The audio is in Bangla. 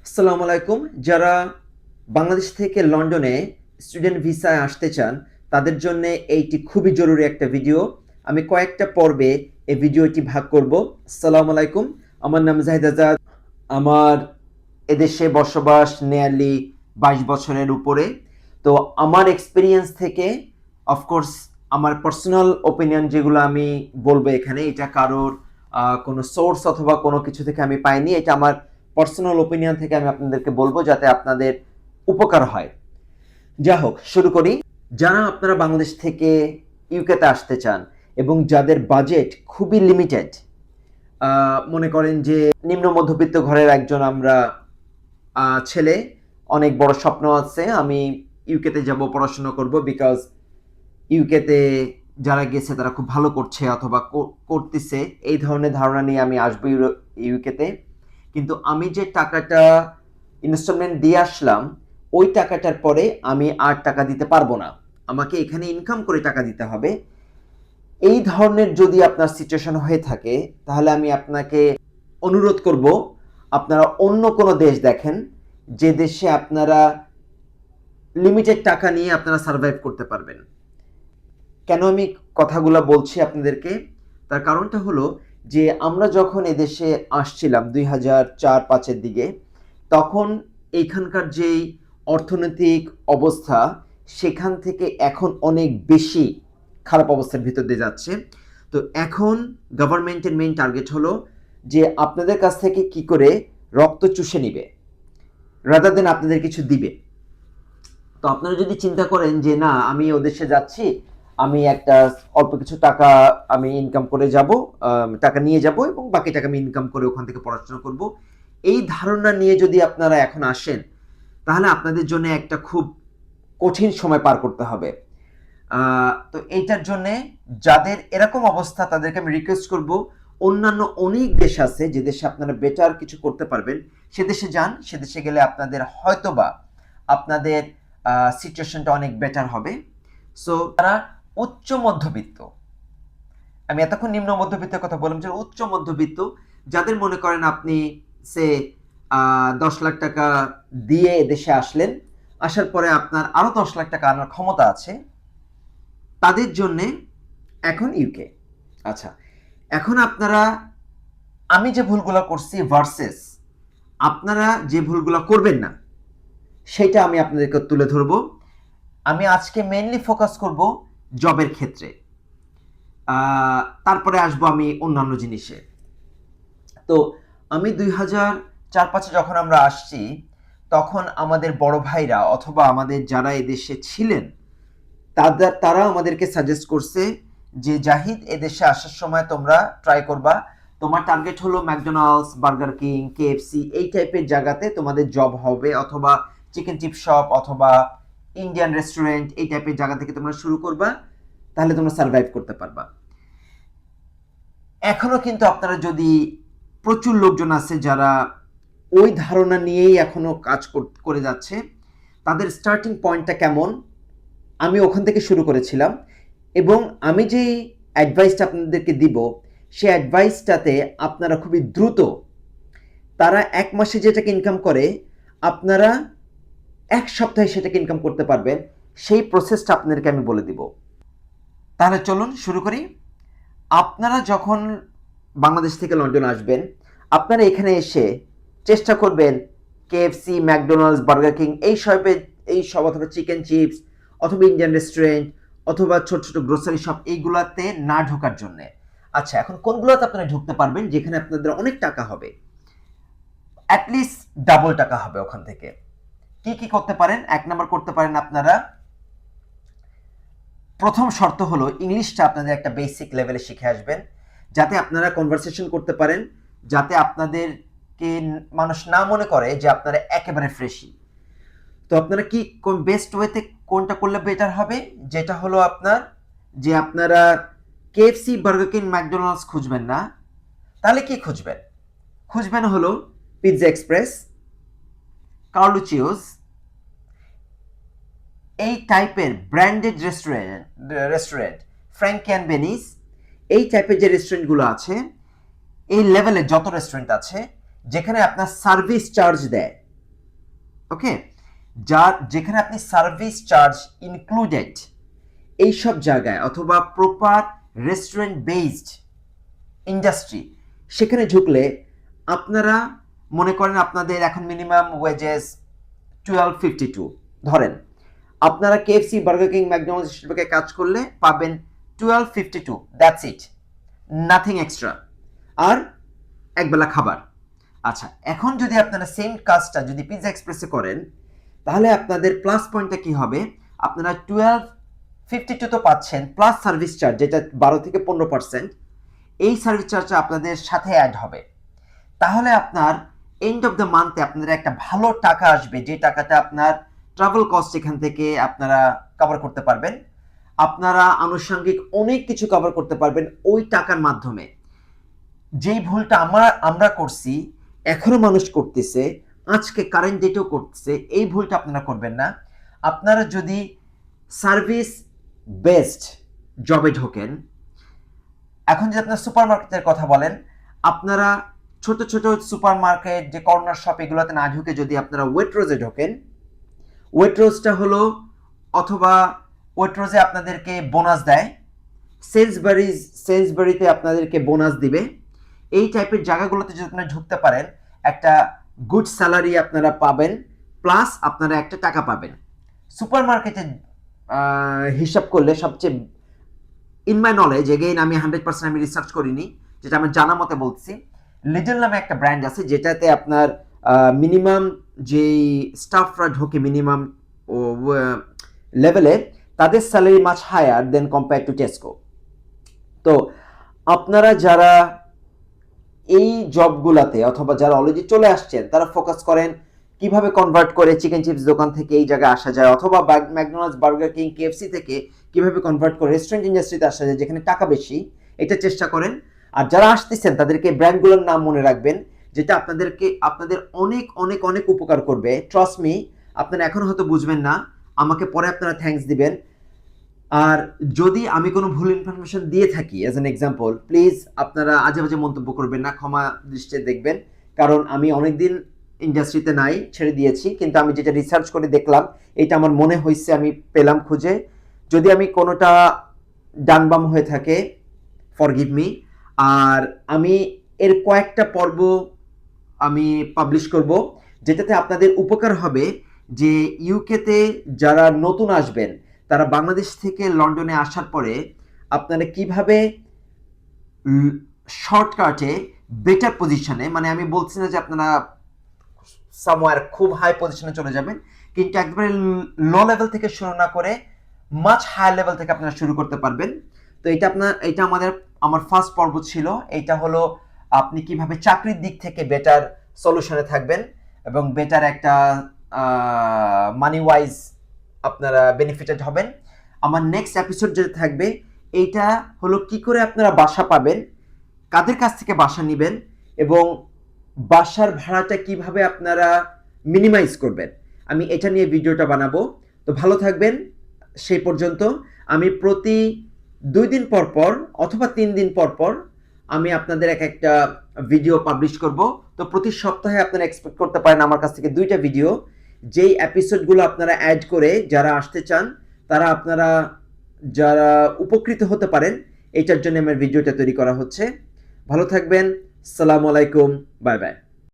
আসসালামু আলাইকুম। যারা বাংলাদেশ থেকে লন্ডনে স্টুডেন্ট ভিসায় আসতে চান, তাদের জন্য এইটি খুবই জরুরি একটা ভিডিও। আমি কয়েকটা পর্বে এই ভিডিওটি ভাগ করব। আসসালামু আলাইকুম। আমার নাম জাহিদ আজাদ। আমার এদেশে বসবাস নিয়ারলি 22 বছরের উপরে। তো আমার এক্সপেরিয়েন্স থেকে অফকোর্স আমার পার্সোনাল ওপিনিয়ন যেগুলো আমি বলবো এখানে, এটা কারোর কোনো সোর্স অথবা কোনো কিছু থেকে আমি পাইনি। এটা আমার পার্সোনাল ওপিনিয়ন থেকে আমি আপনাদেরকে বলবো যাতে আপনাদের উপকার হয়। যা হোক, শুরু করি। যারা আপনারা বাংলাদেশ থেকে ইউকেতে আসতে চান এবং যাদের বাজেট খুবই লিমিটেড, মনে করেন যে নিম্ন মধ্যবিত্ত ঘরের একজন আমরা ছেলে, অনেক বড় স্বপ্ন আছে, আমি ইউকেতে যাব, পড়াশোনা করব, বিকজ ইউকেতে যারা গেছে তারা খুব ভালো করছে অথবা করতেছে, এই ধরনের ধারণা নিয়ে আমি আসবো ইউকেতে। কিন্তু আমি যে টাকাটা ইনস্টলমেন্ট দিয়ে আসলাম, ওই টাকাটার পরে আমি আর টাকা দিতে পারবো না, আমাকে এখানে ইনকাম করে টাকা দিতে হবে। এই ধরনের যদি আপনার সিচুয়েশন হয়ে থাকে, তাহলে আমি আপনাকে অনুরোধ করব আপনারা অন্য কোনো দেশ দেখেন, যে দেশে আপনারা লিমিটেড টাকা নিয়ে আপনারা সার্ভাইভ করতে পারবেন। কেন আমি কথাগুলো বলছি আপনাদেরকে, তার কারণটা হলো যে আমরা যখন এদেশে আসছিলাম 2004-05-এর দিকে, তখন এইখানকার যেই অর্থনৈতিক অবস্থা, সেখান থেকে এখন অনেক বেশি খারাপ অবস্থার ভিতর দিয়ে যাচ্ছে। তো এখন গভর্নমেন্টের মেইন টার্গেট হলো যে আপনাদের কাছ থেকে কি করে রক্ত চুষে নিবে, রাদার দেন আপনাদের কিছু দিবে। তো আপনারা যদি চিন্তা করেন যে না, আমি ওদেশে যাচ্ছি, আমি একটা অল্প কিছু টাকা আমি ইনকাম করে যাব, টাকা নিয়ে যাব এবং বাকি টাকা আমি ইনকাম করে ওখান থেকে পড়াশোনা করব, এই ধারণা নিয়ে যদি আপনারা এখন আসেন, তাহলে আপনাদের জন্য একটা খুব কঠিন সময় পার করতে হবে। তো এইটার জন্য যাদের এরকম অবস্থা, তাদেরকে আমি রিকোয়েস্ট করব, অন্যান্য অনেক দেশ আছে যে দেশে আপনারা বেটার কিছু করতে পারবেন, সে দেশে যান। সে দেশে গেলে আপনাদের হয়তোবা আপনাদের সিচুয়েশনটা অনেক বেটার হবে। সো তারা উচ্চ মধ্যবিত্ত, আমি এতক্ষণ নিম্ন মধ্যবিত্তের কথা বললাম, যে উচ্চ মধ্যবিত্ত, যাদের মনে করেন আপনি সে 10 লাখ টাকা দিয়ে দেশে আসলেন, আসার পরে আপনার আরো 10 লাখ টাকা আনার ক্ষমতা আছে, তাদের জন্য এখন ইউকে। আচ্ছা, এখন আপনারা, আমি যে ভুলগুলো করছি ভার্সেস আপনারা যে ভুলগুলো করবেন না, সেটা আমি আপনাদেরকে তুলে ধরবো। আমি আজকে মেইনলি ফোকাস করব জবের ক্ষেত্রে, তারপরে আসবো আমি অন্যান্য জিনিসে। তো আমি 2004-05 যখন আমরা আসছি, তখন আমাদের বড় ভাইরা অথবা আমাদের যারা এদেশে ছিলেন, তারা আমাদেরকে সাজেস্ট করছে যে জাহিদ, এদেশে আসার সময় তোমরা ট্রাই করবা, তোমার টার্গেট হলো ম্যাকডোনাল্ডস, বার্গার কিং, কেএফসি, এই টাইপের জায়গাতে তোমাদের জব হবে, অথবা চিকেন চিপ শপ অথবা ইন্ডিয়ান রেস্টুরেন্ট, এই টাইপের জায়গা থেকে তোমরা শুরু করবা, তাহলে তোমরা সার্ভাইভ করতে পারবা। এখনো কিন্তু আপনারা যদি, প্রচুর লোকজন আছে যারা ওই ধারণা নিয়েই এখনো কাজ করে যাচ্ছে। তাদের স্টার্টিং পয়েন্টটা কেমন, আমি ওখান থেকে শুরু করেছিলাম, এবং আমি যে অ্যাডভাইসটা আপনাদেরকে দিব, সেই অ্যাডভাইসটাতে আপনারা খুবই দ্রুত, তারা 1 মাসে যেটাকে ইনকাম করে আপনারা 1 সপ্তাহে সেটাকে ইনকাম করতে পারবেন, সেই প্রসেসটা আপনাদেরকে আমি বলে দিব। তাহলে চলুন শুরু করি। আপনারা যখন বাংলাদেশ থেকে লন্ডন আসবেন, আপনারা এখানে এসে চেষ্টা করবেন কেএফসি, ম্যাকডোনাল্ডস, বার্গার কিং, এই সব অথবা চিকেন চিপস অথবা ইন্ডিয়ান রেস্টুরেন্ট অথবা ছোট ছোট গ্রোসারি শপ, এইগুলাতে না ঢোকার জন্য। আচ্ছা, এখন কোনগুলোতে আপনারা ঢুকতে পারবেন যেখানে আপনাদের অনেক টাকা হবে, অ্যাটলিস্ট ডাবল টাকা হবে ওখান থেকে? কি কি করতে পারেন? 1 নম্বর করতে পারেন আপনারা, প্রথম শর্ত হলো ইংলিশটা আপনাদের একটা বেসিক লেভেলে শিখে আসবেন, যাতে আপনারা কনভারসেশন করতে পারেন, যাতে আপনাদেরকে মানুষ না মনে করে যে আপনারা একেবারে ফ্রেশি। তো আপনারা কি বেস্ট ওয়েতে কোনটা করলে বেটার হবে, যেটা হলো আপনার, যে আপনারা কেএফসি, বার্গার কিং, ম্যাকডোনাল্ডস খুঁজবেন না, তাহলে কি খুঁজবেন? খুঁজবেন হলো পিৎজা এক্সপ্রেস, কার্লুচিওস, এই টাইপের ব্র্যান্ডেড রেস্টুরেন্ট, ফ্র্যাঙ্কি অ্যান্ড বেনিস, এই টাইপের যে রেস্টুরেন্টগুলো আছে, এই লেভেলে যত রেস্টুরেন্ট আছে যেখানে আপনার সার্ভিস চার্জ দেয়, ওকে, যেখানে আপনি সার্ভিস চার্জ ইনক্লুডেড এইসব জায়গায় অথবা প্রপার রেস্টুরেন্ট বেসড ইন্ডাস্ট্রি, সেখানে ঝুঁকলে আপনারা মনে করেন আপনাদের এখন মিনিমাম ওয়েজেস 1252 ধরেন, আপনারা কেএফসি, বার্গার কিং, ম্যাকডোনাল্ডস হিসেবে কাজ করলে পাবেন 1252, দ্যাটস ইট, নাথিং এক্সট্রা, আর একবেলা খাবার। আচ্ছা, এখন যদি আপনারা সেম কাজটা যদি পিৎজা এক্সপ্রেসে করেন, তাহলে আপনাদের প্লাস পয়েন্টটা কি হবে, আপনারা 1252 তো পাচ্ছেন, প্লাস সার্ভিস চার্জ যেটা 12 থেকে 15%, এই সার্ভিস চার্জটা আপনাদের সাথে অ্যাড হবে। তাহলে আপনার এন্ড অফ দ্য মান্থে আপনাদের একটা ভালো টাকা আসবে, যে টাকাটা আপনার ট্রাভেল কস্ট এখান থেকে আপনারা কভার করতে পারবেন, আপনারা আনুষঙ্গিক অনেক কিছু কভার করতে পারবেন ওই টাকার মাধ্যমে। যেই ভুলটা আমরা করছি, এখনো মানুষ করতেছে, আজকে কারেন্ট ডেটেও করতেছে, এই ভুলটা আপনারা করবেন না। আপনারা যদি সার্ভিস বেসড জবে ঢোকেন, এখন যদি আপনার সুপার মার্কেটের কথা বলেন, আপনারা ছোট ছোট সুপার মার্কেট, যে কর্নার শপ, এগুলোতে না ঢুকে যদি আপনারা ওয়েট্রোজে ঢোকেন, ওয়েট্রোজটা হলো, অথবা ওয়েট্রোজে আপনাদেরকে বোনাস দেয়, সেলসবারিতে আপনাদেরকে বোনাস দিবে, এই টাইপের জায়গাগুলোতে যদি আপনারা ঢুকতে পারেন, একটা গুড স্যালারি আপনারা পাবেন, প্লাস আপনারা একটা টাকা পাবেন। সুপার মার্কেটে হিসাব করলে সবচেয়ে, ইন মাই নলেজ, এগেইন আমি 100% আমি রিসার্চ করিনি, যেটা আমার জানা মতে বলছি, লিডল নামে একটা ব্র্যান্ড আছে যেটাতে আপনার মিনিমাম যেই স্টাফরা ঢোকে মিনিমাম লেভেলে, তাদের salary much higher than compare to Tesco. তো আপনারা যারা এই জবগুলাতে অথবা যারা অলরেডি চলে আসছেন, তারা ফোকাস করেন কিভাবে কনভার্ট করে চিকেন চিপস দোকান থেকে এই জায়গায় আসা যায়, অথবা ম্যাকডোনাল্ডস, বার্গার কিং, কেএফসি থেকে কিভাবে কনভার্ট করে রেস্টুরেন্ট ইন্ডাস্ট্রিতে আসা যায় যেখানে টাকা বেশি, এটা চেষ্টা করেন। আর যারা আসতেছেন তাদেরকে ব্র্যান্ডগুলোর নাম মনে রাখবেন, যেটা আপনাদের অনেক অনেক অনেক উপকার করবে। ট্রাস্ট মি, আপনারা এখন হয়তো বুঝবেন না, আমাকে পরে আপনারা থ্যাঙ্কস দিবেন। আর যদি আমি কোনো ভুল ইনফরমেশন দিয়ে থাকি অ্যাজ অ্যান এক্সাম্পল, প্লিজ আপনারা আজে বাজে মন্তব্য করবেন না, ক্ষমা দৃষ্টিতে দেখবেন, কারণ আমি অনেকদিন ইন্ডাস্ট্রিতে নাই, ছেড়ে দিয়েছি, কিন্তু আমি যেটা রিসার্চ করে দেখলাম, এটা আমার মনে হয়েছে, আমি পেলাম খুঁজে। যদি আমি কোনোটা ডানবাম হয়ে থাকে, ফরগিভ মি। আর আমি এর কয়েকটা পর্ব আমি পাবলিশ করব, যেটাতে আপনাদের উপকার হবে, যে ইউকেতে যারা নতুন আসবেন, তারা বাংলাদেশ থেকে লন্ডনে আসার পরে আপনারা কিভাবে শর্টকাটে বেটার পজিশনে, মানে আমি বলছি না যে আপনারা সামওয়্যার খুব হাই পজিশনে চলে যাবেন, কিন্তু একবারে লো লেভেল থেকে শুরু না করে মাচ হায়ার লেভেল থেকে আপনারা শুরু করতে পারবেন। তো এটা আমার ফার্স্ট পর্ব ছিল। এটা হলো আপনি কিভাবে চাকরির দিক থেকে বেটার সলিউশনে থাকবেন এবং বেটার একটা মানি ওয়াইজ আপনারা বেনিফিটেড হবেন। আমার নেক্সট এপিসোড যেটা থাকবে, এইটা হলো কি করে আপনারা বাসা পাবেন, কাদের কাছ থেকে বাসা নেবেন, এবং বাসার ভাড়াটা কিভাবে আপনারা মিনিমাইজ করবেন, আমি এটা নিয়ে ভিডিওটা বানাবো। তো ভালো থাকবেন। সেই পর্যন্ত আমি প্রতি 2 দিন পর পর অথবা 3 দিন পর পর আমি আপনাদের একটা ভিডিও পাবলিশ করব। তো প্রতি সপ্তাহে আপনারা এক্সপেক্ট করতে পারেন আমার কাছ থেকে 2টা ভিডিও, যেই এপিসোডগুলো আপনারা অ্যাড করে যারা আসতে চান, আপনারা যারা উপকৃত হতে পারেন, এটার জন্য আমার ভিডিওটা তৈরি করা হচ্ছে। ভালো থাকবেন। আসসালামু আলাইকুম, বাই বাই।